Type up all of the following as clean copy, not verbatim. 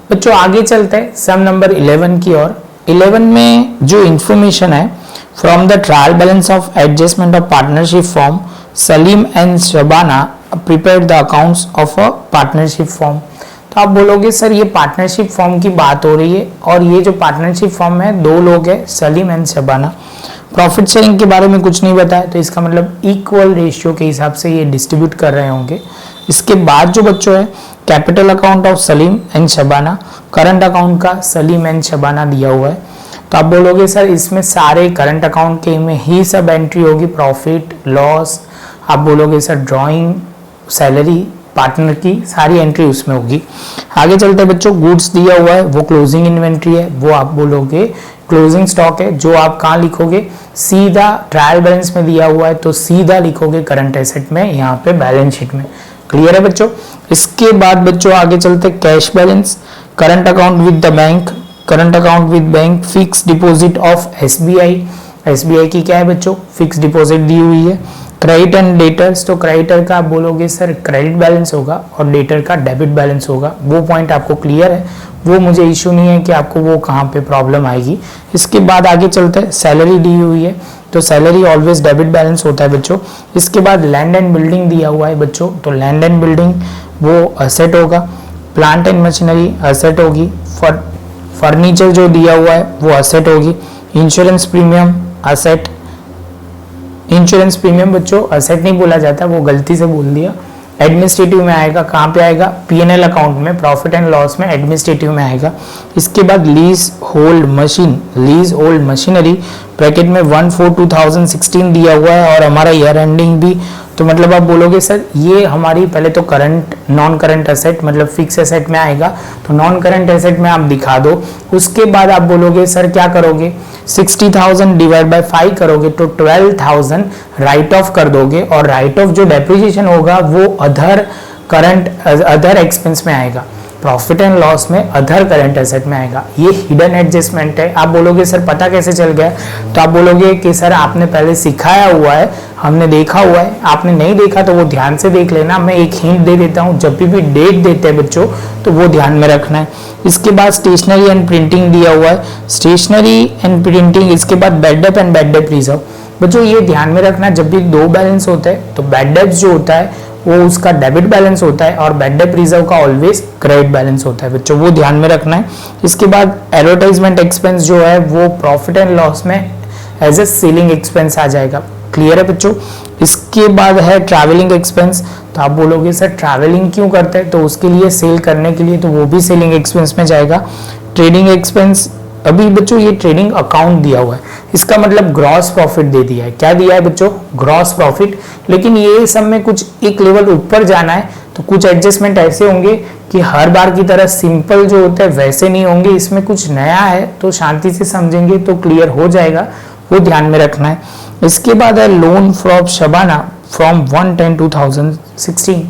बच्चों आगे चलते हैं सम नंबर 11 की ओर। 11 में जो इंफॉर्मेशन है, from the trial balance of adjustment of partnership form Salim and Shabana prepared the accounts of a partnership form. तो आप बोलोगे सर ये पार्टनरशिप फॉर्म की बात हो रही है और ये जो पार्टनरशिप फॉर्म है दो लोग हैं Salim and Shabana, profit sharing के बारे में कुछ नहीं बताया, तो इसका मतलब इक्वल रेशियो के हिसाब से ये डिस्ट्रीब्यूट कर रहे होंगे। इसके बाद जो बच्चों है capital account of Salim and Shabana, current account का सलीम एंड शबाना दिया हुआ है। तो आप बोलोगे सर इसमें सारे करंट अकाउंट के में ही सब एंट्री होगी, प्रॉफिट लॉस, आप बोलोगे सर ड्राइंग सैलरी पार्टनर की सारी एंट्री उसमें होगी। आगे चलते बच्चों, गुड्स दिया हुआ है वो क्लोजिंग इन्वेंट्री है, वो आप बोलोगे क्लोजिंग स्टॉक है, जो आप कहाँ लिखोगे सीधा ट्रायल बैलेंस में दिया हुआ है तो सीधा लिखोगे करंट एसेट में, यहाँ पे बैलेंस शीट में। क्लियर है बच्चों। इसके बाद बच्चों आगे चलते cash balance, current account with the bank, current account with bank, fix deposit of SBI, SBI की क्या है बच्चों फिक्स डिपॉजिट दी हुई है। क्रेडिट एंड डेटर्स, तो क्रेडिटर का आप बोलोगे सर क्रेडिट बैलेंस होगा और डेटर का डेबिट बैलेंस होगा, वो पॉइंट आपको क्लियर है, वो मुझे इशू नहीं है कि आपको वो कहाँ पे प्रॉब्लम आएगी। इसके बाद आगे चलते हैं सैलरी दी हुई है तो सैलरी ऑलवेज डेबिट बैलेंस होता है बच्चों। इसके बाद लैंड एंड बिल्डिंग दिया हुआ है बच्चों, तो लैंड एंड बिल्डिंग वो असेट होगा, प्लांट एंड मशीनरी असेट होगी, फर्नीचर जो दिया हुआ है वो असेट होगी, insurance premium asset, insurance premium बच्चों असेट नहीं बोला जाता, वो गलती से बोल दिया, एडमिनिस्ट्रेटिव में आएगा, कहाँ पे आएगा पीएनएल अकाउंट में, प्रॉफिट एंड लॉस में एडमिनिस्ट्रेटिव में आएगा। इसके बाद lease hold machine, lease hold machinery bracket में 1/4/2016 दिया हुआ है और हमारा ईयर एंडिंग भी, तो मतलब आप बोलोगे सर ये हमारी पहले तो करंट नॉन करंट एसेट मतलब फिक्स एसेट में आएगा, तो नॉन करंट एसेट में आप दिखा दो। उसके बाद आप बोलोगे सर क्या करोगे 60,000 डिवाइड बाय 5 करोगे तो 12,000 राइट ऑफ कर दोगे और राइट ऑफ जो डेप्रिसिएशन होगा वो अदर करंट अदर एक्सपेंस में आएगा, प्रॉफिट एंड लॉस में अदर करंट एसेट में आएगा। ये हिडन एडजस्टमेंट है। आप बोलोगे सर पता कैसे चल गया, तो आप बोलोगे कि सर आपने पहले सिखाया हुआ है, हमने देखा हुआ है, आपने नहीं देखा तो वो ध्यान से देख लेना। मैं एक हिंट दे देता हूँ, जब भी डेट देते हैं बच्चों तो वो ध्यान में रखना है। इसके बाद स्टेशनरी एंड प्रिंटिंग दिया हुआ है, स्टेशनरी एंड प्रिंटिंग, इसके बाद bad debt and bad debt reserve. बच्चों ये ध्यान में रखना, जब भी दो बैलेंस होते हैं तो बैड डेट जो होता है वो उसका डेबिट बैलेंस होता है और बैड डेट रिजर्व का ऑलवेज क्रेडिट बैलेंस होता है बच्चों, वो ध्यान में रखना है। इसके बाद एडवर्टाइजमेंट एक्सपेंस जो है वो प्रॉफिट एंड लॉस में एज ए सेलिंग एक्सपेंस आ जाएगा। क्लियर है बच्चों। इसके बाद है ट्रैवलिंग एक्सपेंस, तो आप बोलोगे सर ट्रैवलिंग क्यों करते हैं, तो उसके लिए सेल करने के लिए, तो वो भी सेलिंग एक्सपेंस में जाएगा। ट्रेडिंग एक्सपेंस, अभी बच्चों ये ट्रेडिंग अकाउंट दिया हुआ है, इसका मतलब ग्रॉस प्रॉफिट दे दिया है। क्या दिया है बच्चों ग्रॉस प्रॉफिट, लेकिन ये सब में कुछ एक लेवल ऊपर जाना है तो कुछ एडजस्टमेंट ऐसे होंगे कि हर बार की तरह सिंपल जो होते हैं वैसे नहीं होंगे, इसमें कुछ नया है तो शांति से समझेंगे तो क्लियर हो जाएगा, वो ध्यान में रखना है। इसके बाद है लोन फ्रॉम शबाना फ्रॉम 1/10/2016,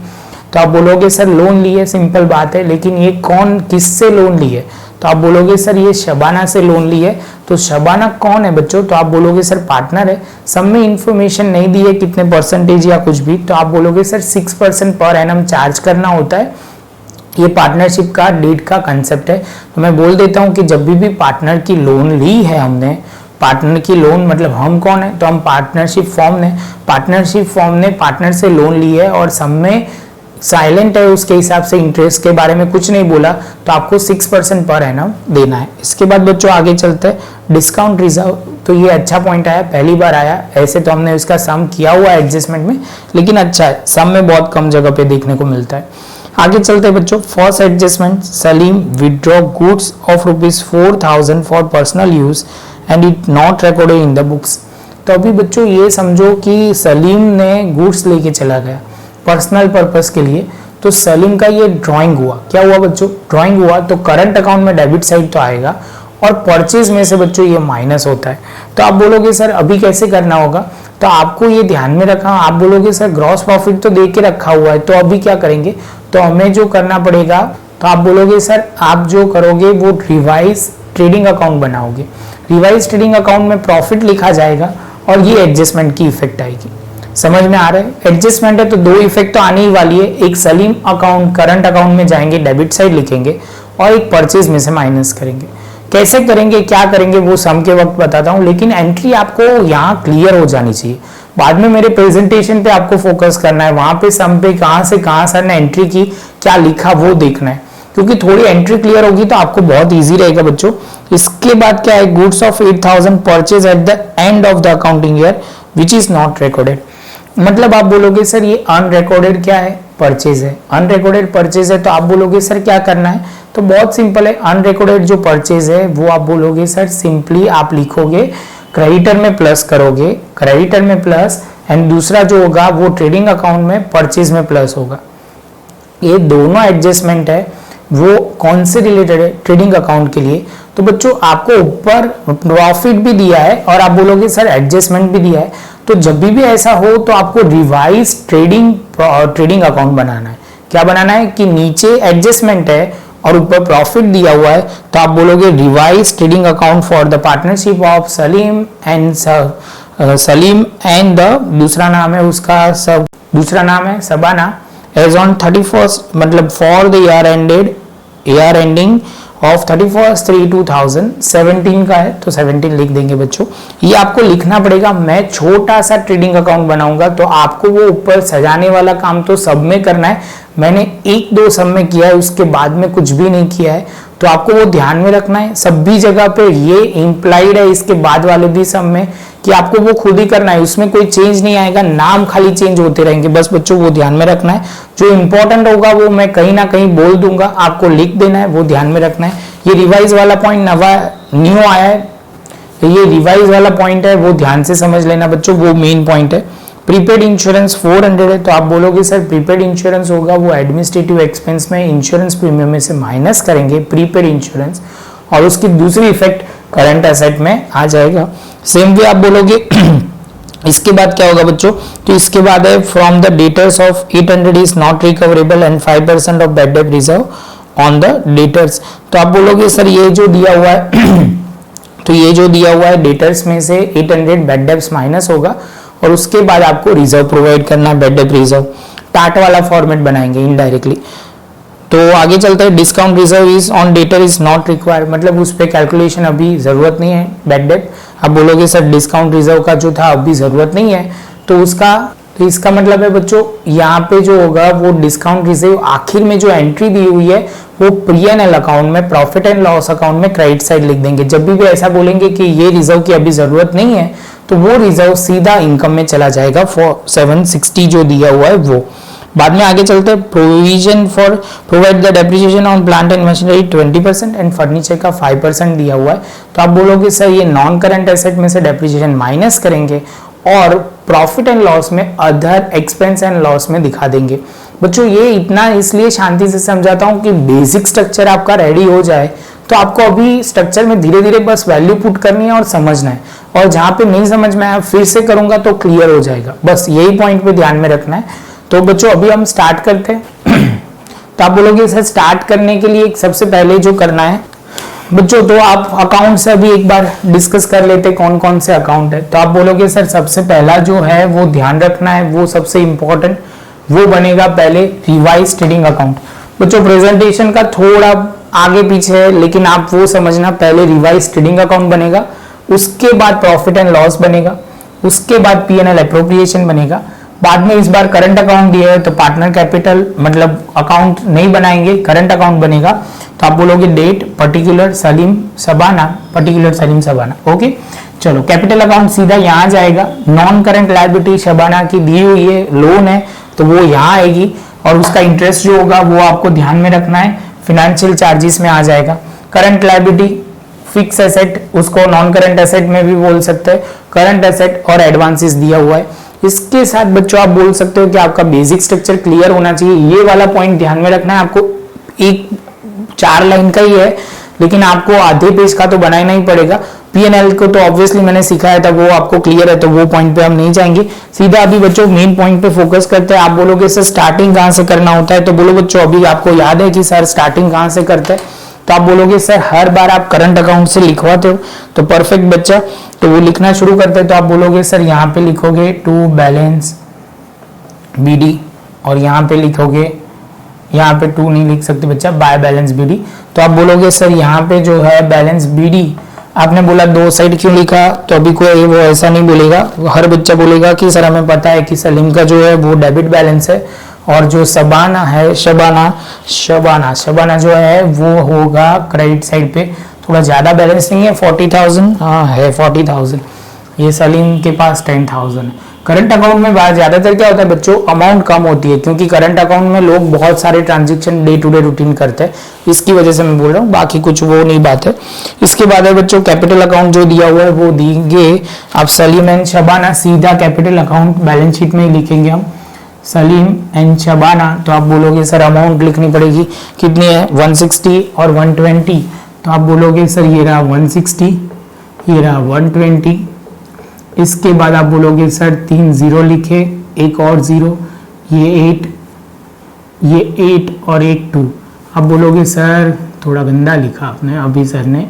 तो आप बोलोगे सर लोन लिए, सिंपल बात है, लेकिन ये कौन किससे लोन लिए, तो आप बोलोगे सर ये शबाना से लोन ली है। तो शबाना कौन है बच्चों, तो आप बोलोगे सर पार्टनर है, सब में इंफॉर्मेशन नहीं दी है कितने परसेंटेज या कुछ भी, तो आप बोलोगे सर 6% पर एनम चार्ज करना होता है। ये पार्टनरशिप का डीड का कंसेप्ट है। तो मैं बोल देता हूँ कि जब भी पार्टनर की लोन ली है हमने, पार्टनर की लोन मतलब हम कौन है, तो हम पार्टनरशिप फॉर्म ने पार्टनर से लोन ली है और सब में साइलेंट है, उसके हिसाब से इंटरेस्ट के बारे में कुछ नहीं बोला, तो आपको 6% पर एनम देना है। इसके बाद बच्चों आगे चलते हैं डिस्काउंट रिजर्व, तो ये अच्छा पॉइंट आया, पहली बार आया, ऐसे तो हमने इसका सम किया हुआ है एडजस्टमेंट में, लेकिन अच्छा है, सम में बहुत कम जगह पे देखने को मिलता है। आगे चलते हैं बच्चों, first adjustment, Salim withdraw goods of ₹4,000 for personal use and it not recorded in the books. तो अभी बच्चों ये समझो कि सलीम ने गुड्स लेके चला गया पर्सनल पर्पस के लिए, तो सलीम का ये ड्राइंग हुआ, क्या हुआ बच्चों ड्राइंग हुआ, तो करंट अकाउंट में डेबिट साइड तो आएगा और परचेज में से बच्चों ये माइनस होता है। तो आप बोलोगे सर अभी कैसे करना होगा, तो आपको ये ध्यान में रखा, आप बोलोगे सर ग्रॉस प्रॉफिट तो दे के रखा हुआ है, तो अभी क्या करेंगे, तो हमें जो करना पड़ेगा, तो आप बोलोगे सर आप जो करोगे वो रिवाइज ट्रेडिंग अकाउंट बनाओगे, रिवाइज ट्रेडिंग अकाउंट में प्रॉफिट लिखा जाएगा और ये एडजस्टमेंट की इफेक्ट आएगी। समझ में आ रहा है, एडजस्टमेंट है तो दो इफेक्ट तो आने ही वाली है, एक सलीम अकाउंट करंट अकाउंट में जाएंगे डेबिट साइड लिखेंगे और एक परचेज में से माइनस करेंगे। कैसे करेंगे, क्या करेंगे, वो सम के वक्त बताता हूँ, लेकिन एंट्री आपको यहाँ क्लियर हो जानी चाहिए। बाद में मेरे प्रेजेंटेशन पे आपको फोकस करना है, वहां पे सम पे कहां से कहां सर ने एंट्री की, क्या लिखा वो देखना है, क्योंकि थोड़ी एंट्री क्लियर होगी तो आपको बहुत इजी रहेगा बच्चों। इसके बाद क्या है, goods of 8000 purchase at the end of the accounting year which is not recorded. मतलब आप बोलोगे सर ये अनरिकॉर्डेड क्या है, परचेज है, अनरिकॉर्डेड परचेज है, तो आप बोलोगे सर क्या करना है, तो बहुत सिंपल है, अनरिकॉर्डेड जो परचेज है वो आप बोलोगे सर सिंपली आप लिखोगे क्रेडिटर में प्लस करोगे, क्रेडिटर में प्लस, एंड दूसरा जो होगा वो ट्रेडिंग अकाउंट में परचेज में प्लस होगा। ये दोनों एडजस्टमेंट है वो कौन से रिलेटेड है, ट्रेडिंग अकाउंट के लिए। तो बच्चों आपको ऊपर प्रॉफिट भी दिया है और आप बोलोगे सर एडजस्टमेंट भी दिया है, तो जब भी ऐसा हो तो आपको रिवाइज ट्रेडिंग अकाउंट बनाना है। क्या बनाना है कि नीचे एडजस्टमेंट है और ऊपर प्रॉफिट दिया हुआ है, तो आप बोलोगे revise trading account for the partnership of Salim and the दूसरा नाम है उसका सब, दूसरा नाम है सबाना, एज ऑन 31st मतलब for the year ending of 31/3/2017 का है, तो 17 लिख देंगे बच्चों। ये आपको लिखना पड़ेगा। मैं छोटा सा ट्रेडिंग अकाउंट बनाऊंगा तो आपको वो ऊपर सजाने वाला काम तो सब में करना है। मैंने 1-2 सब में किया है, उसके बाद में कुछ भी नहीं किया है, तो आपको वो ध्यान में रखना है। सभी जगह पे ये इम्प्लाइड है इसके बाद वाले भी सब में कि आपको वो खुद ही करना है, उसमें कोई चेंज नहीं आएगा, नाम खाली चेंज होते रहेंगे। बस बच्चों वो ध्यान में रखना है। जो इंपॉर्टेंट होगा वो मैं कहीं ना कहीं बोल दूंगा, आपको लिख देना है, वो ध्यान में रखना है। ये रिवाइज वाला पॉइंट न्यू आया है, ये रिवाइज वाला पॉइंट है, वो ध्यान से समझ लेना बच्चों, वो मेन पॉइंट है। प्रीपेड इंश्योरेंस 400 है, तो आप बोलोगे सर प्रीपेड इंश्योरेंस होगा वो एडमिनिस्ट्रेटिव एक्सपेंस में इंश्योरेंस प्रीमियम में से माइनस करेंगे प्रीपेड इंश्योरेंस, और उसकी दूसरी इफेक्ट करंट एसेट में आ जाएगा। सेम वे आप बोलोगे इसके बाद क्या होगा बच्चों, तो इसके बाद है from the debtors of 800 is not recoverable and 5% of bad debt reserve on the debtors. तो आप बोलोगे सर ये जो दिया हुआ है तो ये जो दिया हुआ है डेटर्स में से 800 बैड डेट्स माइनस होगा और उसके बाद आपको रिजर्व प्रोवाइड करना है, बैड डेट रिजर्व। टाट वाला फॉर्मेट बनाएंगे इनडायरेक्टली। तो आगे चलते हैं, discount reserve is on debtor is not required, मतलब उस पर कैलकुलेशन अभी जरूरत नहीं है बैड डेट। आप बोलोगे सर डिस्काउंट रिजर्व का जो था अभी जरूरत नहीं है, तो इसका मतलब है बच्चों यहाँ पे जो होगा वो डिस्काउंट रिजर्व आखिर में जो एंट्री दी हुई है वो P&L अकाउंट में, प्रॉफिट एंड लॉस अकाउंट में क्रेडिट साइड लिख देंगे। जब भी ऐसा बोलेंगे कि ये रिजर्व की अभी जरूरत नहीं है, तो वो रिजर्व सीधा इनकम में चला जाएगा फॉर 760 जो दिया हुआ है वो। बाद में आगे चलते हैं, provision for provide the depreciation on plant and machinery 20% and furniture का 5% दिया हुआ है। तो आप बोलोगे सर ये नॉन करंट एसेट में से डेप्रिसिएशन माइनस करेंगे और प्रॉफिट एंड लॉस में अदर एक्सपेंस एंड लॉस में दिखा देंगे। बच्चों ये इतना इसलिए शांति से समझाता हूँ कि बेसिक स्ट्रक्चर आपका रेडी हो जाए, तो आपको अभी स्ट्रक्चर में धीरे धीरे बस वैल्यू पुट करनी है और समझना है, और जहां पे नहीं समझ में आया फिर से करूंगा तो क्लियर हो जाएगा। बस यही पॉइंट पे ध्यान में रखना है। तो बच्चों अभी हम स्टार्ट करते हैं। तो आप बोलोगे सर स्टार्ट करने के लिए सबसे पहले जो करना है बच्चों, तो आप अकाउंट से अभी एक बार डिस्कस कर लेते कौन कौन से अकाउंट है। तो आप बोलोगे सर सबसे पहला जो है वो ध्यान रखना है, वो सबसे इंपॉर्टेंट वो बनेगा पहले रिवाइज ट्रेडिंग अकाउंट। बच्चों प्रेजेंटेशन का थोड़ा आगे पीछे है, लेकिन आप वो समझना, पहले रिवाइज ट्रेडिंग अकाउंट बनेगा, उसके बाद प्रॉफिट एंड लॉस बनेगा, उसके बाद P&L एप्रोप्रिएशन बनेगा, बाद में इस बार करंट अकाउंट दिया है तो पार्टनर कैपिटल मतलब अकाउंट नहीं बनाएंगे, करंट अकाउंट बनेगा। तो आप बोलोगे date particular Salim Sabana, okay. चलो कैपिटल अकाउंट सीधा यहाँ जाएगा, नॉन करंट लायबिलिटी शबाना की दी हुई है, लोन है तो वो यहाँ आएगी, और उसका इंटरेस्ट जो होगा वो आपको ध्यान में रखना है, फाइनेंशियल चार्जेस में आ जाएगा। करंट लायबिलिटी फिक्स एसेट, उसको नॉन करंट एसेट में भी बोल सकते हैं, करंट एसेट और एडवांसेस दिया हुआ है। इसके साथ बच्चों आप बोल सकते हो कि आपका बेसिक स्ट्रक्चर क्लियर होना चाहिए, ये वाला पॉइंट ध्यान में रखना है। आपको एक 4 लाइन का ही है, लेकिन आपको आधे पेज का तो बनाना ही पड़ेगा। P&L को तो ऑब्वियसली मैंने सिखाया था, वो आपको क्लियर है, तो वो पॉइंट पे हम नहीं जाएंगे, सीधा अभी बच्चों मेन पॉइंट पे फोकस करते हैं। आप बोलोगे सर स्टार्टिंग कहाँ से करना होता है, तो बोलो बच्चों अभी आपको याद है कि सर स्टार्टिंग कहाँ से करते हैं, तो आप बोलोगे सर हर बार आप करंट अकाउंट से लिखवाते हो, तो परफेक्ट बच्चा, तो वो लिखना शुरू करते हैं। तो आप बोलोगे सर यहाँ पे लिखोगे टू बैलेंस BD और यहाँ पे लिखोगे यहाँ पे 2 नहीं लिख सकते बच्चा, बाय बैलेंस बीडी। तो आप बोलोगे सर यहाँ पे जो है बैलेंस बीडी आपने बोला 2 साइड क्यों लिखा, तो अभी कोई वो ऐसा नहीं बोलेगा। हर बच्चा बोलेगा कि सर हमें पता है कि सलीम का जो है वो डेबिट बैलेंस है और जो शबाना है शबाना जो है वो होगा क्रेडिट साइड पे। थोड़ा ज्यादा बैलेंस नहीं है 40,000, हाँ है 40,000। ये सलीम के पास 10,000 है। करंट अकाउंट में ज्यादातर क्या होता है बच्चों, अमाउंट कम होती है क्योंकि करंट अकाउंट में लोग बहुत सारे transaction day to day routine करते हैं, इसकी वजह से मैं बोल रहा हूँ, बाकी कुछ वो नहीं बात है। इसके बाद है बच्चों कैपिटल अकाउंट जो दिया हुआ है वो देंगे आप सलीम एंड शबाना, सीधा कैपिटल अकाउंट बैलेंस शीट में ही लिखेंगे हम सलीम एंड शबाना। तो आप बोलोगे सर अमाउंट लिखनी पड़ेगी, कितनी है 160 और 120। तो आप बोलोगे सर ये रहा 160, ये रहा 120। इसके बाद आप बोलोगे सर 3 0 लिखे, एक और 0, ये 8 और एक 2। आप बोलोगे सर थोड़ा गंदा लिखा आपने, अभी सर ने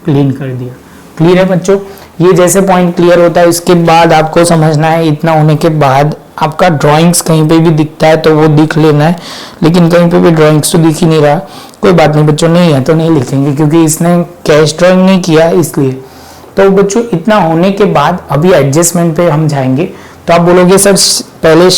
क्लीन कर दिया। क्लियर है बच्चों, ये जैसे पॉइंट क्लियर होता है इसके बाद आपको समझना है, इतना होने के बाद आपका ड्राइंग्स कहीं पे भी दिखता है तो वो दिख लेना है, लेकिन कहीं पे भी ड्राइंग्स तो दिख ही नहीं रहा, कोई बात नहीं बच्चों, नहीं है तो नहीं लिखेंगे क्योंकि इसने कैश ड्राइंग नहीं किया इसलिए। तो बच्चों इतना होने के बाद अभी एडजस्टमेंट पे हम जाएंगे। तो आप बोलोगे सर पहले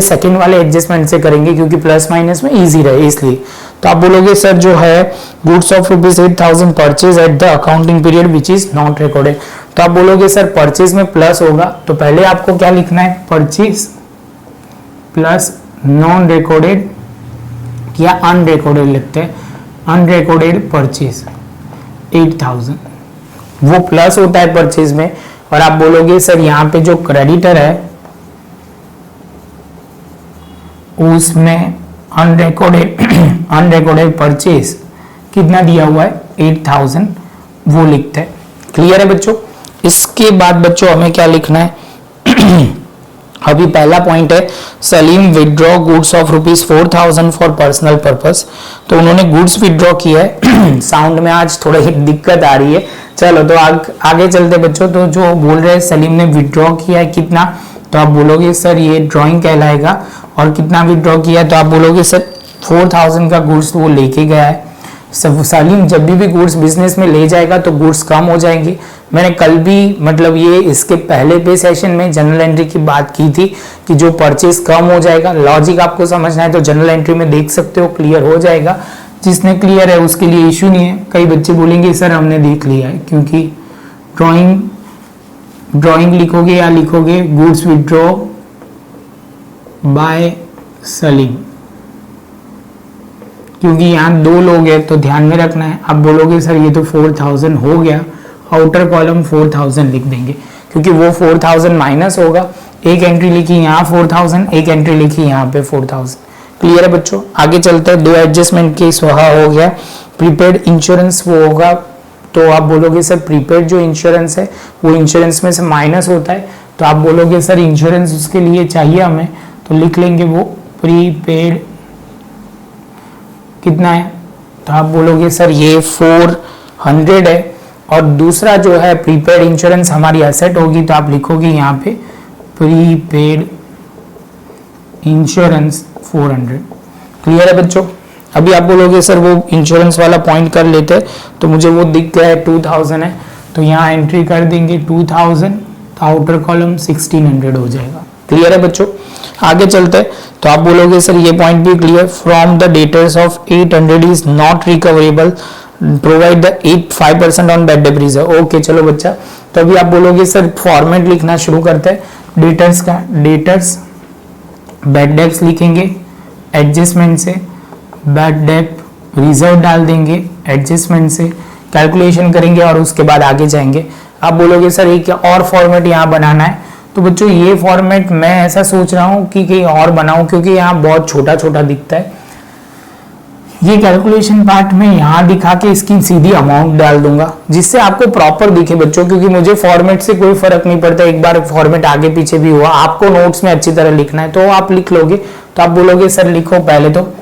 सेकंड वाले एडजस्टमेंट से करेंगे क्योंकि प्लस माइनस में इजी रहे इसलिए। तो आप बोलोगे सर जो है goods of ₹8,000 purchase at the accounting period which is not recorded. तो आप बोलोगे सर परचेज में प्लस होगा, तो पहले आपको क्या लिखना है, परचेज प्लस नॉन रिकॉर्डेड या अनरिकॉर्डेड लिखते हैं, अनरिकॉर्डेड परचेज 8,000 वो प्लस होता है परचेज में। और आप बोलोगे सर यहाँ पे जो क्रेडिटर है उसमें अनरिकॉर्डेड परचेज कितना दिया हुआ है 8,000 वो लिखते हैं। क्लियर है बच्चों। इसके बाद बच्चों हमें क्या लिखना है अभी पहला पॉइंट है Salim withdraw goods of ₹4,000 for personal purpose. तो उन्होंने गुड्स विदड्रॉ किया है साउंड में आज थोड़ी दिक्कत आ रही है, चलो तो आगे चलते बच्चों। तो जो बोल रहे हैं सलीम ने विदड्रॉ किया है कितना, तो आप बोलोगे सर ये ड्राइंग कहलाएगा। और कितना विदड्रॉ किया है, तो आप बोलोगे सर 4,000 का गुड्स वो लेके गया है। सलीम जब भी गुड्स बिजनेस में ले जाएगा तो गुड्स कम हो जाएंगे। मैंने कल भी मतलब ये इसके पहले पे सेशन में जनरल एंट्री की बात की थी कि जो परचेज कम हो जाएगा, लॉजिक आपको समझना है तो जनरल एंट्री में देख सकते हो, क्लियर हो जाएगा। जिसने क्लियर है उसके लिए इश्यू नहीं है। कई बच्चे बोलेंगे सर हमने देख लिया है, क्योंकि ड्राइंग लिखोगे या लिखोगे गुड्स विदड्रॉ बाय सलीम, क्योंकि यहाँ 2 लोग हैं तो ध्यान में रखना है। आप बोलोगे सर ये तो 4,000 हो गया, आउटर कॉलम 4,000 लिख देंगे क्योंकि वो 4,000 माइनस होगा। एक एंट्री लिखी यहाँ 4,000, एक एंट्री लिखी यहाँ पे 4,000। क्लियर है बच्चों। आगे चलते हैं, 2 एडजस्टमेंट केस वहाँ हो गया। प्रीपेड इंश्योरेंस वो होगा, तो आप बोलोगे सर प्रीपेड जो इंश्योरेंस है वो इंश्योरेंस में से माइनस होता है। तो आप बोलोगे सर इंश्योरेंस उसके लिए चाहिए हमें, तो लिख लेंगे वो प्रीपेड कितना है, तो आप बोलोगे सर ये 400 है। और दूसरा जो है प्रीपेड इंश्योरेंस हमारी एसेट होगी, तो आप लिखोगे यहाँ पे प्रीपेड इंश्योरेंस 400। क्लियर है बच्चों। अभी आप बोलोगे सर वो इंश्योरेंस वाला पॉइंट कर लेते हैं, तो मुझे वो दिख गया है 2,000 है, तो यहाँ एंट्री कर देंगे 2,000, तो आउटर कॉलम 1,600 हो जाएगा। क्लियर है बच्चों। आगे चलते हैं, तो आप बोलोगे सर ये पॉइंट भी clear, from the debtors of 800 is not recoverable, provide the 5% on bad debt reserve. Okay चलो बच्चा, तो अभी आप बोलोगे सर फॉर्मेट लिखना शुरू करते हैं डेटर्स का। डेटर्स बैड डेट्स लिखेंगे एडजस्टमेंट से, बैड डेट रिजर्व डाल देंगे एडजस्टमेंट से, कैलकुलेशन करेंगे और उसके बाद आगे जाएंगे। आप बोलोगे सर एक और फॉर्मेट यहाँ बनाना है, तो बच्चों ये फॉर्मेट मैं ऐसा सोच रहा हूँ कि कहीं और बनाऊं क्योंकि यहाँ बहुत छोटा छोटा दिखता है। ये कैलकुलेशन पार्ट में यहाँ दिखा के इसकी सीधी अमाउंट डाल दूंगा जिससे आपको प्रॉपर दिखे बच्चों, क्योंकि मुझे फॉर्मेट से कोई फर्क नहीं पड़ता, एक बार फॉर्मेट आगे पीछे भी हुआ, आपको नोट्स में अच्छी तरह लिखना है तो आप लिख लोगे। तो आप बोलोगे सर लिखो पहले तो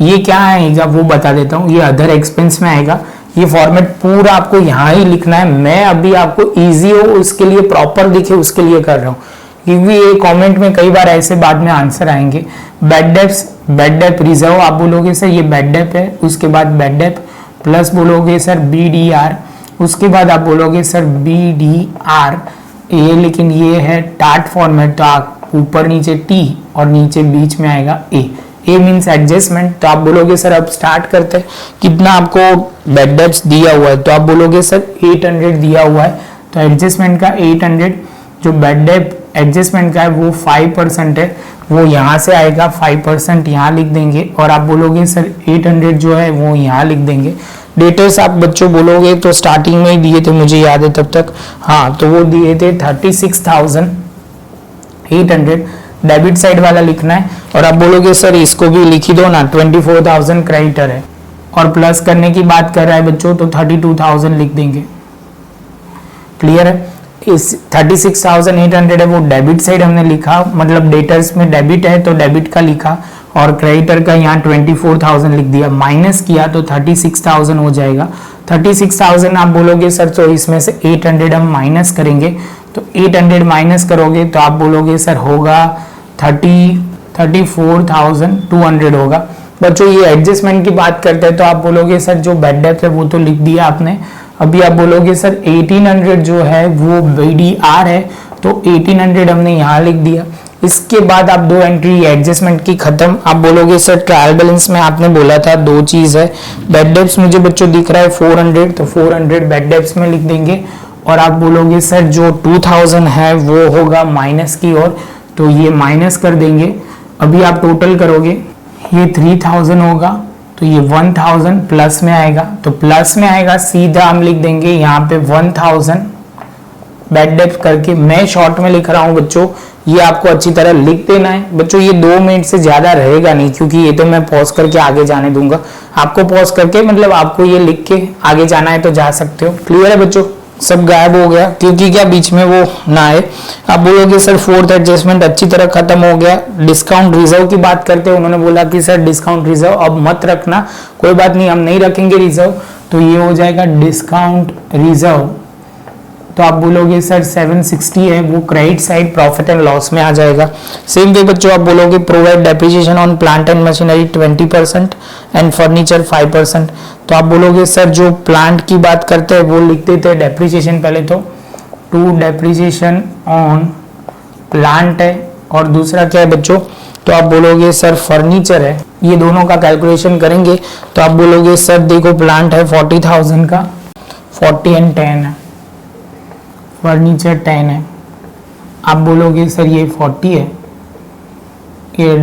ये क्या आएगा वो बता देता हूँ, ये अदर एक्सपेंस में आएगा। ये फॉर्मेट पूरा आपको यहाँ ही लिखना है, मैं अभी आपको इजी हो उसके लिए प्रॉपर दिखे उसके लिए कर रहा हूँ। क्योंकि ये कमेंट में कई बार ऐसे बाद में आंसर आएंगे। बैड डेप रिजर्व आप बोलोगे सर ये बैड डेप है, उसके बाद बैड डेप प्लस बोलोगे सर BDR, उसके बाद आप बोलोगे सर BDR ये, लेकिन ये है टार्ट फॉर्मेट, तो आप ऊपर नीचे T और नीचे बीच में आएगा ए मीन्स एडजस्टमेंट। तो आप बोलोगे सर अब स्टार्ट करते हैं, कितना आपको बैड डेप्स दिया हुआ है, तो आप बोलोगे सर 800 दिया हुआ है, तो एडजस्टमेंट का 800, जो बैड डेप एडजस्टमेंट का है वो 5% है, वो यहाँ से आएगा 5% यहाँ लिख देंगे, और आप बोलोगे सर 800 जो है वो यहाँ लिख देंगे। डेटर्स आप बच्चों बोलोगे तो स्टार्टिंग में ही दिए थे, मुझे याद है तब तक, हाँ तो वो दिए थे 36,800, डेबिट साइड वाला लिखना है, और आप बोलोगे सर इसको भी लिखी दो ना, 24,000 क्रेडिटर है, और प्लस करने की बात कर रहा है बच्चों तो 32,000 लिख देंगे। क्लियर है? इस 36,800 है वो डेबिट साइड हमने लिखा, मतलब डेटर्स में डेबिट है तो डेबिट का लिखा, और क्रेडिटर का यहाँ 24,000 लिख दिया, माइनस किया तो 36,000 हो जाएगा। 36,000 आप बोलोगे सर तो इसमें से 800 हम माइनस करेंगे, तो 800 माइनस करोगे तो आप बोलोगे सर होगा 34,200 होगा। बच्चों ये एडजस्टमेंट की बात करते हैं तो आप बोलोगे सर जो बैड डेप्थ है वो तो लिख दिया आपने, अभी आप बोलोगे सर 1800 जो है वो BDR है, तो 1800 हमने यहाँ लिख दिया। इसके बाद आप दो एंट्री एडजस्टमेंट की खत्म। आप बोलोगे सर ट्रायल बैलेंस में आपने बोला था दो चीज है, बैड डेप्स मुझे बच्चों दिख रहा है 400, तो 400 बैड डेप्स में लिख देंगे, और आप बोलोगे सर जो 2000 है वो होगा माइनस की ओर, तो ये माइनस कर देंगे। अभी आप टोटल करोगे ये 3000 होगा, तो ये 1000 प्लस में आएगा, तो प्लस में आएगा सीधा हम लिख देंगे यहाँ पे 1000 बैड डेप्थ करके। मैं शॉर्ट में लिख रहा हूँ बच्चों, ये आपको अच्छी तरह लिख देना है बच्चों, ये 2 मिनट से ज्यादा रहेगा नहीं, क्योंकि ये तो मैं पॉज करके आगे जाने दूंगा आपको, पॉज करके मतलब आपको ये लिख के आगे जाना है तो जा सकते हो। क्लियर है बच्चों? सब गायब हो गया क्योंकि क्या बीच में वो ना आए। आप बोलोगे सर फोर्थ एडजस्टमेंट अच्छी तरह खत्म हो गया। डिस्काउंट रिजर्व की बात करते हैं, उन्होंने बोला कि सर डिस्काउंट रिजर्व अब मत रखना, कोई बात नहीं हम नहीं रखेंगे रिजर्व, तो ये हो जाएगा डिस्काउंट रिजर्व। तो आप बोलोगे सर 760 है वो credit side profit and loss में आ जाएगा। सेम वे बच्चों आप बोलोगे provide depreciation on plant and machinery 20% and furniture 5%। तो आप बोलोगे सर जो प्लांट की बात करते हैं वो लिख देते हैं डेप्रिसिएशन पहले तो डेप्रिसिएशन ऑन प्लांट है, और दूसरा क्या है बच्चों, तो आप बोलोगे सर फर्नीचर है। ये दोनों का कैलकुलेशन करेंगे तो आप बोलोगे सर देखो प्लांट है 40,000 का, 40 एंड 10 है, फर्नीचर 10 है। आप बोलोगे सर ये 40 है, ये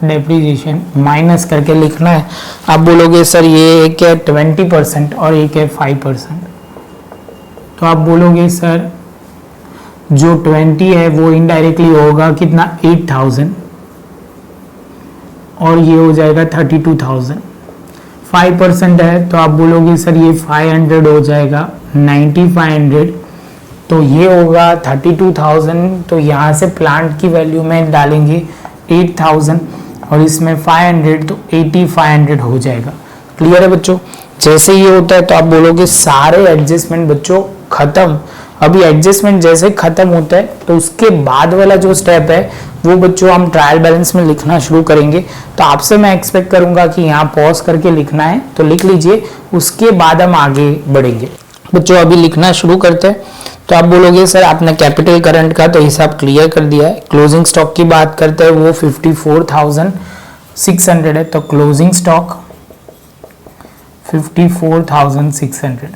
डेप्रिसिएशन माइनस करके लिखना है। आप बोलोगे सर ये एक है 20% और एक है 5%। तो आप बोलोगे सर जो 20 है वो इनडायरेक्टली होगा कितना 8000, और ये हो जाएगा 32,000। 5% है तो आप बोलोगे सर ये 500 हो जाएगा 9500, तो ये होगा 32,000। तो यहाँ से प्लांट की वैल्यू में डालेंगे 8000 और इसमें 500, तो 8500 हो जाएगा। क्लियर है बच्चों? जैसे ये होता है तो आप बोलोगे सारे एडजस्टमेंट बच्चों खत्म। अभी एडजस्टमेंट जैसे खत्म होता है तो उसके बाद वाला जो स्टेप है वो बच्चों हम ट्रायल बैलेंस में लिखना शुरू करेंगे। तो आपसे मैं एक्सपेक्ट करूंगा कि यहाँ पॉज करके लिखना है तो लिख लीजिए, उसके बाद हम आगे बढ़ेंगे। बच्चों अभी लिखना शुरू करते हैं। तो आप बोलोगे सर आपने कैपिटल करंट का तो हिसाब क्लियर कर दिया है। क्लोजिंग स्टॉक की बात करते हैं वो 54,600 है, तो क्लोजिंग स्टॉक 54,600।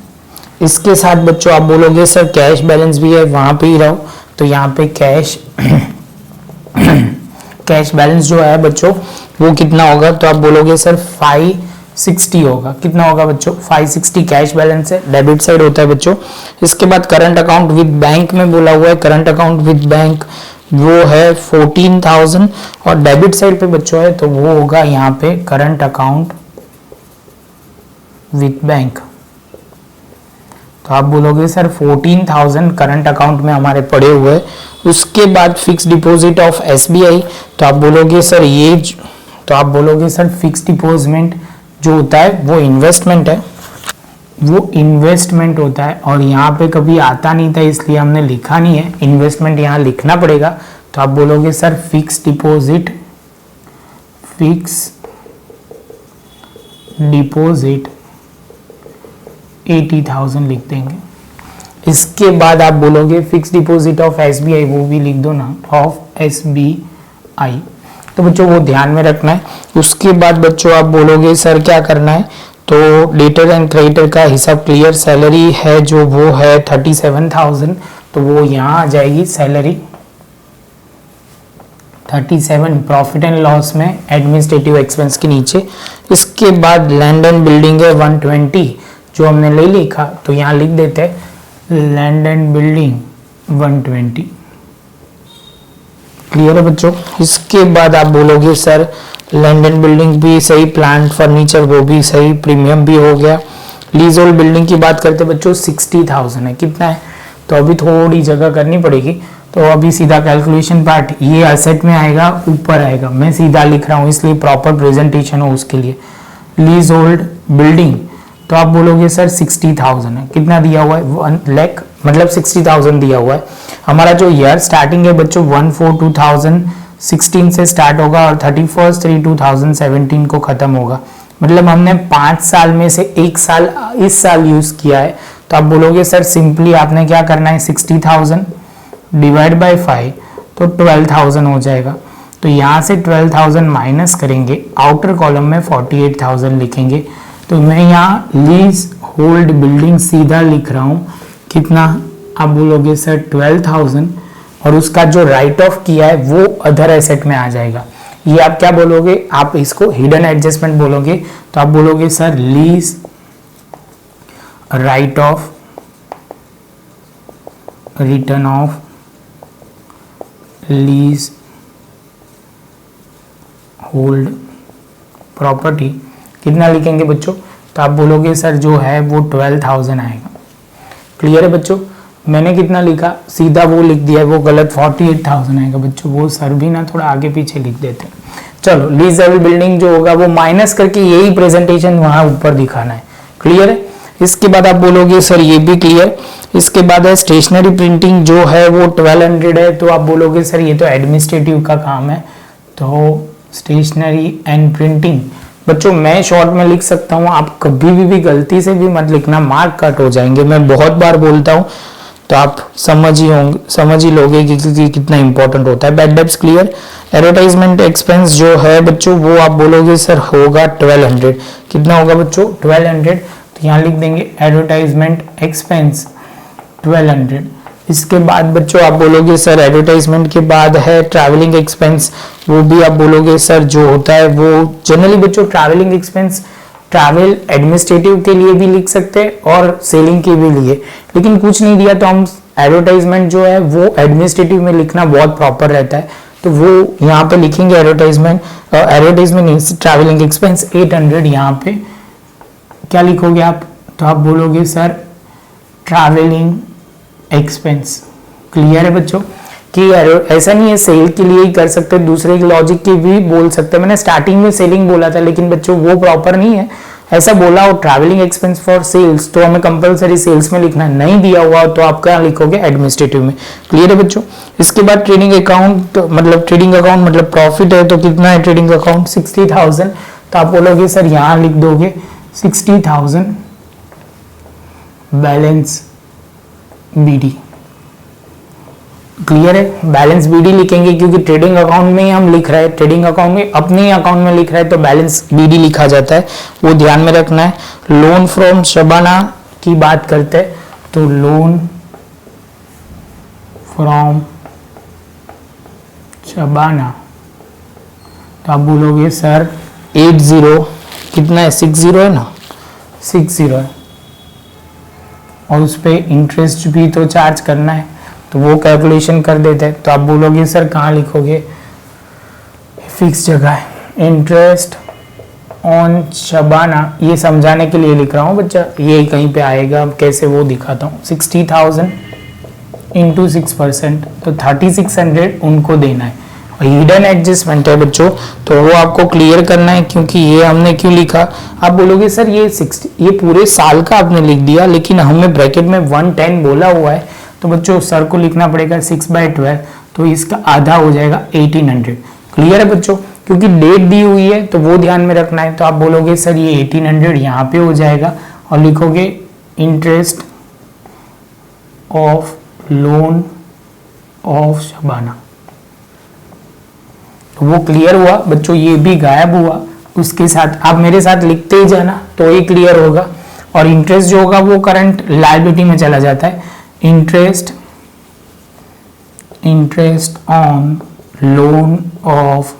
इसके साथ बच्चों आप बोलोगे सर कैश बैलेंस भी है, वहां पे ही रहो, तो यहाँ पे कैश बैलेंस जो है बच्चों वो कितना होगा, तो आप बोलोगे सर 560 होगा। कितना होगा बच्चों? 560 कैश बैलेंस है, डेबिट साइड होता है बच्चों। इसके बाद करंट अकाउंट विद बैंक में बोला हुआ है, करंट अकाउंट विद बैंक वो है 14,000 और डेबिट साइड पे बच्चों है तो वो होगा यहाँ पे करंट अकाउंट विद बैंक। तो आप बोलोगे सर 14,000 करंट अकाउंट में हमारे पड़े हुए हैं। उसके बाद फिक्स डिपॉजिट ऑफ SBI, तो आप बोलोगे सर ये, तो आप बोलोगे सर फिक्स डिपॉजिट जो होता है वो इन्वेस्टमेंट है, वो इन्वेस्टमेंट होता है और यहाँ पे कभी आता नहीं था इसलिए हमने लिखा नहीं है, इन्वेस्टमेंट यहाँ लिखना पड़ेगा। तो आप बोलोगे सर फिक्स डिपॉजिट 80,000 लिख देंगे। इसके बाद आप बोलोगे फिक्स डिपॉजिट ऑफ SBI, वो भी लिख दो ना, ऑफ SBI। तो बच्चों वो ध्यान में रखना है। उसके बाद बच्चों आप बोलोगे सर क्या करना है, तो डेटर एंड क्रेडिटर का हिसाब क्लियर। सैलरी है जो वो है 37,000, तो वो यहाँ आ जाएगी सैलरी 37 प्रॉफिट एंड लॉस में एडमिनिस्ट्रेटिव एक्सपेंस के नीचे। इसके बाद लैंड एंड बिल्डिंग है 120 जो हमने ले लिखा, तो यहाँ लिख देते हैं लैंड एंड बिल्डिंग 120। क्लियर है बच्चों। इसके बाद आप बोलोगे सर लैंड एंड बिल्डिंग भी सही, प्लांट फर्नीचर वो भी सही, प्रीमियम भी हो गया। लीज होल्ड बिल्डिंग की बात करते बच्चों 60,000 है, कितना है, तो अभी थोड़ी जगह करनी पड़ेगी। तो अभी सीधा कैलकुलेशन पार्ट ये एसेट में आएगा, ऊपर आएगा, मैं सीधा लिख रहा हूँ इसलिए प्रॉपर प्रेजेंटेशन हो उसके लिए। लीज होल्ड बिल्डिंग तो आप बोलोगे सर 60,000 है, कितना दिया हुआ है 1 लाख, मतलब 60,000 दिया हुआ है। हमारा जो ईयर स्टार्टिंग है बच्चों 1/4/2016 से स्टार्ट होगा और 31/3/2017 को खत्म होगा, मतलब हमने 5 साल में से 1 साल इस साल यूज किया है। तो आप बोलोगे सर सिंपली आपने क्या करना है 60,000 डिवाइड बाय 5 तो 12,000 हो जाएगा। तो यहाँ से 12,000 माइनस करेंगे, आउटर कॉलम में 48,000 लिखेंगे। तो मैं यहाँ लीज होल्ड बिल्डिंग सीधा लिख रहा हूँ, कितना आप बोलोगे सर 12,000 और उसका जो राइट ऑफ किया है वो अदर एसेट में आ जाएगा। ये आप क्या बोलोगे, आप इसको हिडन एडजस्टमेंट बोलोगे। तो आप बोलोगे sir lease right of return of lease hold property कितना लिखेंगे बच्चों, तो आप बोलोगे सर जो है वो 12,000 आएगा। क्लियर है बच्चों। मैंने कितना लिखा सीधा वो लिख दिया है, वो गलत 48,000 आएगा बच्चों, वो सर भी ना थोड़ा आगे पीछे लिख देते हैं। चलो लीजेबल बिल्डिंग जो होगा वो माइनस करके यही प्रेजेंटेशन वहां ऊपर दिखाना है। क्लियर है। इसके बाद आप बोलोगे सर ये भी क्लियर। इसके बाद है स्टेशनरी प्रिंटिंग जो है वो 1200 है, तो आप बोलोगे सर ये तो एडमिनिस्ट्रेटिव का काम है, तो स्टेशनरी एंड प्रिंटिंग बच्चों मैं शॉर्ट में लिख सकता हूँ, आप कभी भी गलती से भी मत लिखना, मार्क कट हो जाएंगे। मैं बहुत बार बोलता हूँ तो आप समझ ही लोगे कि कितना इंपॉर्टेंट होता है। Bad debts clear. Advertisement expense जो है बच्चों वो आप बोलोगे सर होगा 1200, कितना होगा बच्चों 1200, तो यहाँ लिख देंगे एडवर्टाइजमेंट एक्सपेंस 1200। इसके बाद बच्चों आप बोलोगे सर एडवर्टाइजमेंट के बाद है ट्रैवलिंग एक्सपेंस, वो भी आप बोलोगे सर जो होता है वो जनरली बच्चों ट्रैवलिंग एक्सपेंस ट्रैवल एडमिनिस्ट्रेटिव के लिए भी लिख सकते हैं और सेलिंग के भी लिए, लेकिन कुछ नहीं दिया तो हम एडवर्टाइजमेंट जो है वो एडमिनिस्ट्रेटिव में लिखना बहुत प्रॉपर रहता है, तो वो यहाँ पे लिखेंगे एडवर्टाइजमेंट ट्रैवलिंग एक्सपेंस 800। यहाँ पे क्या लिखोगे आप, तो आप बोलोगे सर ट्रैवलिंग एक्सपेंस। क्लियर है बच्चों कि ऐसा नहीं है सेल के लिए ही कर सकते, दूसरे लॉजिक की भी बोल सकते हैं। मैंने स्टार्टिंग में सेलिंग बोला था लेकिन बच्चों वो प्रॉपर नहीं है, ऐसा बोला हो ट्रैवलिंग एक्सपेंस फॉर सेल्स तो हमें कंपलसरी सेल्स में लिखना, नहीं दिया हुआ तो आप क्या लिखोगे एडमिनिस्ट्रेटिव में। क्लियर है बच्चों। इसके बाद ट्रेडिंग अकाउंट मतलब प्रॉफिट है, तो कितना है ट्रेडिंग अकाउंट 60,000, तो आप बोलोगे सर यहाँ लिख दोगे 60,000 बैलेंस बीडी। क्लियर है। बैलेंस बीडी लिखेंगे क्योंकि ट्रेडिंग अकाउंट में ही हम लिख रहे हैं, ट्रेडिंग अकाउंट में अपने ही अकाउंट में लिख रहे हैं तो बैलेंस बीडी लिखा जाता है, वो ध्यान में रखना है। लोन फ्रॉम शबाना की बात करते हैं तो लोन फ्रॉम शबाना तो आप बोलोगे सर 80 कितना है 60 है ना 60 है, और उस पर इंटरेस्ट भी तो चार्ज करना है तो वो कैलकुलेशन कर देते हैं। तो आप बोलोगे सर कहाँ लिखोगे, फिक्स जगह है इंटरेस्ट ऑन शबाना, ये समझाने के लिए लिख रहा हूँ बच्चा, ये कहीं पे आएगा कैसे वो दिखाता हूँ। 60,000 इंटू 6% तो 3600 उनको देना है, हिडन एडजस्टमेंट है बच्चों, तो वो आपको क्लियर करना है, क्योंकि ये हमने क्यों लिखा। आप बोलोगे सर ये 60, ये पूरे साल का आपने लिख दिया, लेकिन हमें ब्रैकेट में 110 बोला हुआ है, तो बच्चों सर को लिखना पड़ेगा 6/12, तो इसका आधा हो जाएगा 1800। क्लियर है बच्चों, क्योंकि डेट दी हुई है तो वो ध्यान में रखना है। तो आप बोलोगे सर ये 1800 यहाँ पे हो जाएगा, और लिखोगे interest of loan of Shabana. तो वो क्लियर हुआ बच्चों, ये भी गायब हुआ, उसके साथ आप मेरे साथ लिखते ही जाना तो ये क्लियर होगा। और इंटरेस्ट जो होगा वो करंट लायबिलिटी में चला जाता है। Interest on loan of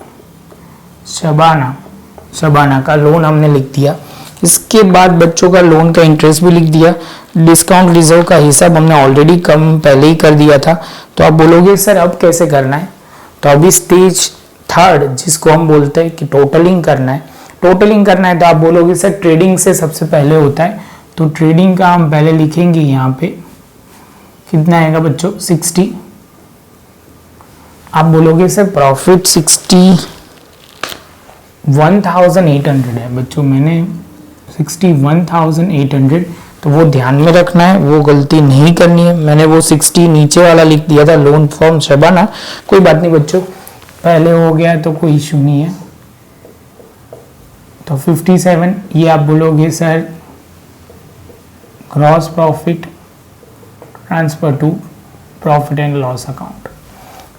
Shabana का लोन हमने लिख दिया। इसके बाद बच्चों का लोन का इंटरेस्ट भी लिख दिया। डिस्काउंट रिजर्व का हिसाब हमने ऑलरेडी कम पहले ही कर दिया था। तो आप बोलोगे सर अब कैसे करना है, तो अभी स्टेज थर्ड जिसको हम बोलते हैं कि टोटलिंग करना है। टोटलिंग करना है तो आप बोलोगे सर ट्रेडिंग से सबसे पहले होता है, तो ट्रेडिंग का हम पहले लिखेंगे यहाँ पे कितना आएगा बच्चों 60। आप बोलोगे सर प्रॉफिट 61,800 है बच्चों, मैंने 61,800, तो वो ध्यान में रखना है, वो गलती नहीं करनी है। मैंने वो 60 नीचे वाला लिख दिया था लोन फॉर्म शबाना, कोई बात नहीं बच्चों, पहले हो गया तो कोई इशू नहीं है। तो 57 ये आप बोलोगे sir gross profit transfer to profit and loss account.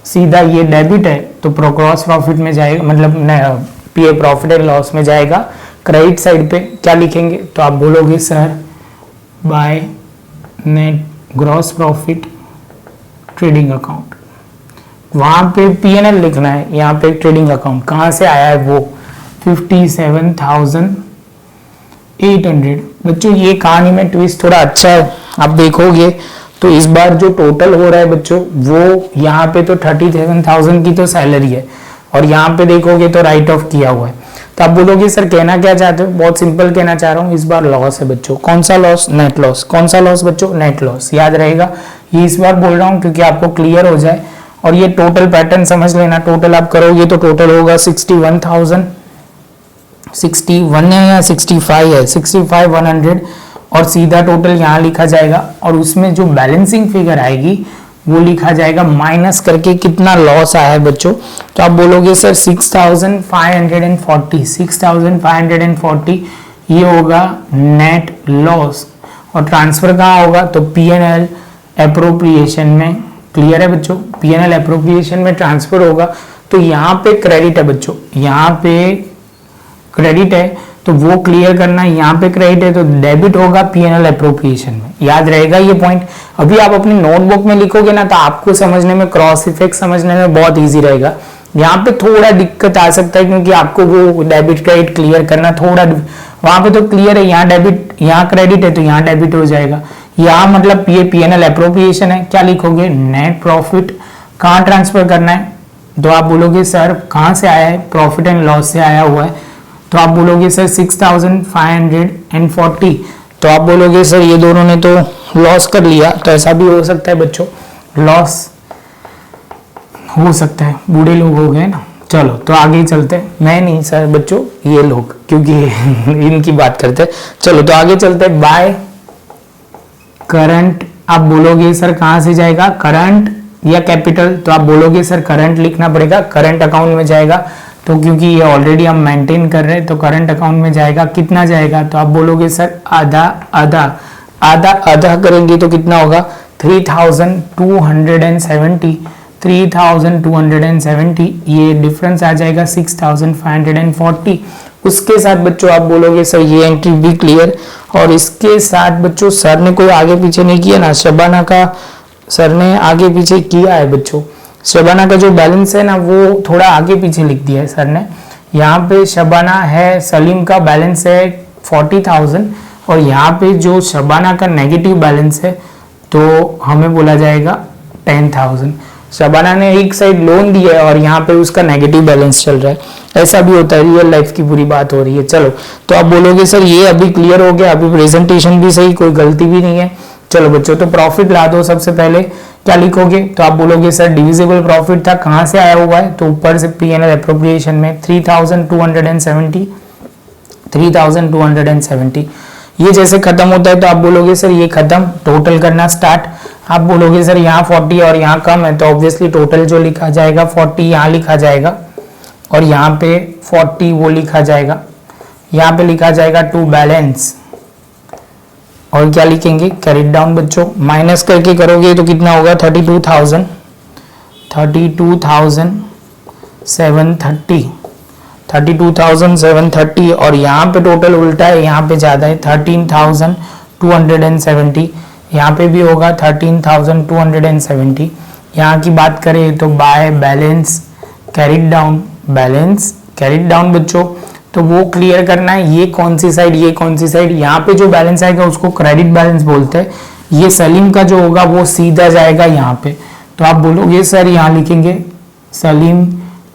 सीधा ये डेबिट है तो ग्रॉस प्रॉफिट में जाएगा, मतलब पीए प्रॉफिट एंड लॉस में जाएगा। क्रेडिट साइड पे क्या लिखेंगे, तो आप बोलोगे sir by net gross profit trading account. वहां पे पीएनएल लिखना है, यहाँ पे ट्रेडिंग अकाउंट कहाँ से आया है वो 57,800। बच्चों ये कहानी में ट्विस्ट थोड़ा अच्छा है, आप देखोगे तो इस बार जो टोटल हो रहा है बच्चों वो यहाँ पे तो 37,000 की तो सैलरी है, और यहाँ पे देखोगे तो राइट ऑफ किया हुआ है। तो आप बोलोगे सर कहना क्या चाहते हो, बहुत सिंपल कहना चाह रहा हूँ, इस बार लॉस है बच्चों। कौन सा लॉस, नेट लॉस। कौन सा लॉस बच्चों, नेट लॉस, याद रहेगा। ये इस बार बोल रहा हूँ क्योंकि आपको क्लियर हो जाए, और ये टोटल पैटर्न समझ लेना। टोटल आप करोगे तो टोटल होगा 61 है या 65 है, 65,100, और सीधा टोटल यहाँ लिखा जाएगा, और उसमें जो बैलेंसिंग फिगर आएगी वो लिखा जाएगा माइनस करके कितना लॉस आया है बच्चों। तो आप बोलोगे सर 6,540 ये होगा नेट लॉस, और ट्रांसफर कहाँ होगा, तो पीएनएल एप्रोप्रिएशन में। क्लियर है बच्चों, पीएनएल एप्रोप्रिएशन में ट्रांसफर होगा। तो यहाँ पे क्रेडिट है बच्चों, यहाँ पे क्रेडिट है तो वो क्लियर करना है। यहाँ पे क्रेडिट है तो डेबिट होगा पीएनएल एप्रोप्रिएशन में, याद रहेगा ये पॉइंट। अभी आप अपनी नोटबुक में लिखोगे ना तो आपको समझने में, क्रॉस इफेक्ट समझने में बहुत इजी रहेगा। यहाँ पे थोड़ा दिक्कत आ सकता है क्योंकि आपको वो डेबिट क्रेडिट क्लियर करना थोड़ा, वहां पे तो क्लियर है, यहाँ डेबिट यहाँ क्रेडिट है तो यहाँ डेबिट हो जाएगा। यहाँ मतलब ये पीएनएल एप्रोप्रिएशन है, क्या लिखोगे नेट प्रॉफिट। कहाँ ट्रांसफर करना है, तो आप बोलोगे सर कहाँ से आया है, प्रॉफिट एंड लॉस से आया हुआ है। तो आप बोलोगे सर 6,540, तो आप बोलोगे सर ये दोनों ने तो लॉस कर लिया, तो ऐसा भी हो सकता है बच्चों, लॉस हो सकता है, बूढ़े लोग हो गए ना। चलो तो आगे चलते हैं, मैं नहीं सर बच्चों, ये लोग, क्योंकि इनकी बात करते हैं। चलो तो आगे चलते हैं। बाय करंट, आप बोलोगे सर कहाँ से जाएगा, करंट या कैपिटल, तो आप बोलोगे सर करंट लिखना पड़ेगा, करंट अकाउंट में जाएगा। तो क्योंकि ये ऑलरेडी हम मेंटेन कर रहे हैं तो करंट अकाउंट में जाएगा। कितना जाएगा, तो आप बोलोगे सर आधा आधा आधा आधा करेंगे तो कितना होगा 3,270, ये डिफरेंस आ जाएगा 6,540। उसके साथ बच्चों आप बोलोगे सर ये एंट्री भी क्लियर, और इसके साथ बच्चों सर ने कोई आगे पीछे नहीं किया ना, शबाना का सर ने आगे पीछे किया है बच्चों। शबाना का जो बैलेंस है ना वो थोड़ा आगे पीछे लिख दिया है सर ने। यहाँ पे शबाना है, सलीम का बैलेंस है 40,000, और यहाँ पे जो शबाना का नेगेटिव बैलेंस है तो हमें बोला जाएगा 10,000। शबाना ने एक साइड लोन दिया है और यहाँ पे उसका नेगेटिव बैलेंस चल रहा है, ऐसा भी होता है, रियल लाइफ की पूरी बात हो रही है। चलो तो आप बोलोगे सर ये अभी क्लियर हो गया, अभी प्रेजेंटेशन भी सही, कोई गलती भी नहीं है। चलो बच्चों तो प्रॉफिट ला दो सबसे पहले, क्या लिखोगे? तो आप बोलोगे सर डिविजिबल प्रॉफिट था, कहां से आया हुआ है? तो ऊपर से P&L एप्रोप्रिएशन में 3270 ये जैसे खत्म होता है तो आप बोलोगे सर ये खत्म, टोटल करना स्टार्ट। आप बोलोगे सर यहाँ 40 और यहाँ कम है, तो ऑब्वियसली टोटल जो लिखा जाएगा 40 यहाँ लिखा जाएगा और यहाँ पे 40 वो लिखा जाएगा, यहाँ पे लिखा जाएगा टू बैलेंस। और क्या लिखेंगे? कैरिड डाउन बच्चों। माइनस करके करोगे तो कितना होगा? 32,730 और यहाँ पे टोटल उल्टा है, यहाँ पे ज्यादा है 13,270, यहाँ पे भी होगा 13,270। यहाँ की बात करें तो by balance carried down, balance carried down बच्चों, तो वो क्लियर करना है ये कौन सी साइड, ये कौन सी साइड। यहाँ पे जो बैलेंस आएगा उसको क्रेडिट बैलेंस बोलते हैं। ये सलीम का जो होगा वो सीधा जाएगा यहाँ पे, तो आप बोलोगे सर यहाँ लिखेंगे सलीम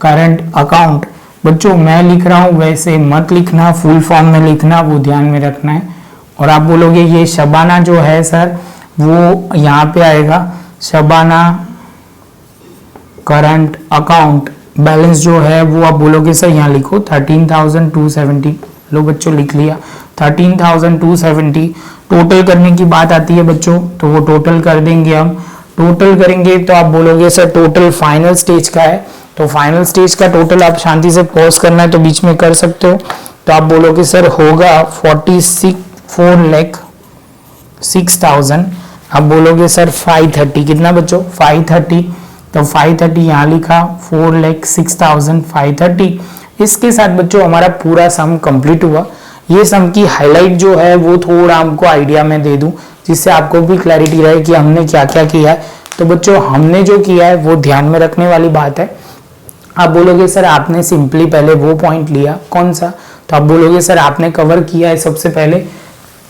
करंट अकाउंट। बच्चों मैं लिख रहा हूँ वैसे मत लिखना, फुल फॉर्म में लिखना, वो ध्यान में रखना है। और आप बोलोगे ये शबाना जो है सर वो यहाँ पे आएगा, शबाना करंट अकाउंट बैलेंस जो है वो आप बोलोगे सर यहाँ लिखो 13,270। लो बच्चों लिख लिया 13,270। टोटल करने की बात आती है बच्चों, तो वो टोटल कर देंगे हम। टोटल करेंगे तो आप बोलोगे सर टोटल फाइनल स्टेज का है, तो फाइनल स्टेज का टोटल आप शांति से पॉज करना है तो बीच में कर सकते हो। तो आप बोलोगे सर होगा 4,6,000। आप बोलोगे सर 530, कितना बच्चों? 530। तो 530 यहाँ लिखा, 4,06,530। इसके साथ बच्चों हमारा पूरा सम कंप्लीट हुआ। ये सम की हाईलाइट जो है वो थोड़ा हमको आइडिया में दे दूं, जिससे आपको भी क्लैरिटी रहे कि हमने क्या क्या किया है। तो बच्चों हमने जो किया है वो ध्यान में रखने वाली बात है। आप बोलोगे सर आपने सिंपली पहले वो पॉइंट लिया, कौन सा? तो आप बोलोगे सर आपने कवर किया है सबसे पहले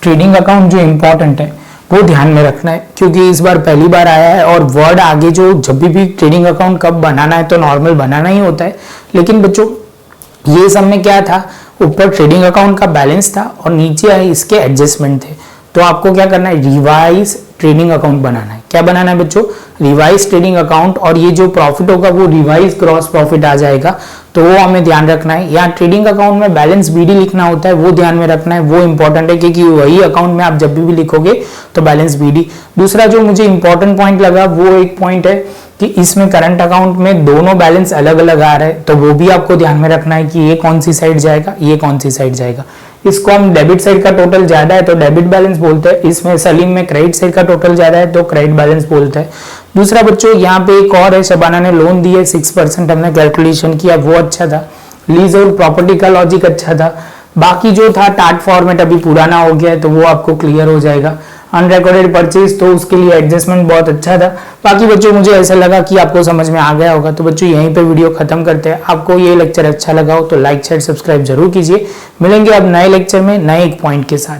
ट्रेडिंग अकाउंट जो इंपॉर्टेंट है वो ध्यान में रखना है, क्योंकि इस बार पहली बार आया है और वर्ड आगे जो जब भी ट्रेडिंग अकाउंट कब बनाना है तो नॉर्मल बनाना ही होता है। लेकिन बच्चों ये सब में क्या था, ऊपर ट्रेडिंग अकाउंट का बैलेंस था और नीचे इसके एडजस्टमेंट थे। तो आपको क्या करना है, रिवाइज ट्रेडिंग अकाउंट बनाना है। क्या बनाना है बच्चों? Revise trading account. और ये जो प्रॉफिट होगा वो रिवाइज ग्रॉस प्रॉफिट आ जाएगा, तो वो हमें ध्यान रखना है। यहाँ ट्रेडिंग अकाउंट में बैलेंस बीडी लिखना होता है, वो ध्यान में रखना है, वो इंपॉर्टेंट है, क्योंकि वही अकाउंट में आप जब भी लिखोगे तो बैलेंस बीडी। दूसरा जो मुझे इंपॉर्टेंट पॉइंट लगा वो एक पॉइंट है कि इसमें करंट अकाउंट में दोनों बैलेंस अलग अलग आ रहे हैं, तो वो भी आपको ध्यान में रखना है कि ये कौन सी साइड जाएगा, ये कौन सी साइड जाएगा। इसको हम डेबिट साइड का टोटल ज्यादा है तो डेबिट बैलेंस बोलते हैं, इसमें सलीम में क्रेडिट साइड का टोटल ज्यादा है तो क्रेडिट बैलेंस बोलते हैं। दूसरा बच्चों यहाँ पे एक और है, शबाना ने लोन दिए 6%, हमने कैलकुलेशन किया वो अच्छा था। लीज होल्ड प्रॉपर्टी का लॉजिक अच्छा था। बाकी जो था टार्ट फॉर्मेट अभी पुराना हो गया है तो वो आपको क्लियर हो जाएगा। अनरिकॉर्डेड परचेज तो उसके लिए एडजस्टमेंट बहुत अच्छा था। बाकी बच्चों मुझे ऐसा लगा कि आपको समझ में आ गया होगा, तो बच्चों यहीं पे वीडियो खत्म करते हैं। आपको ये लेक्चर अच्छा लगा हो तो लाइक शेयर सब्सक्राइब जरूर कीजिए। मिलेंगे अब नए लेक्चर में नए एक पॉइंट के साथ।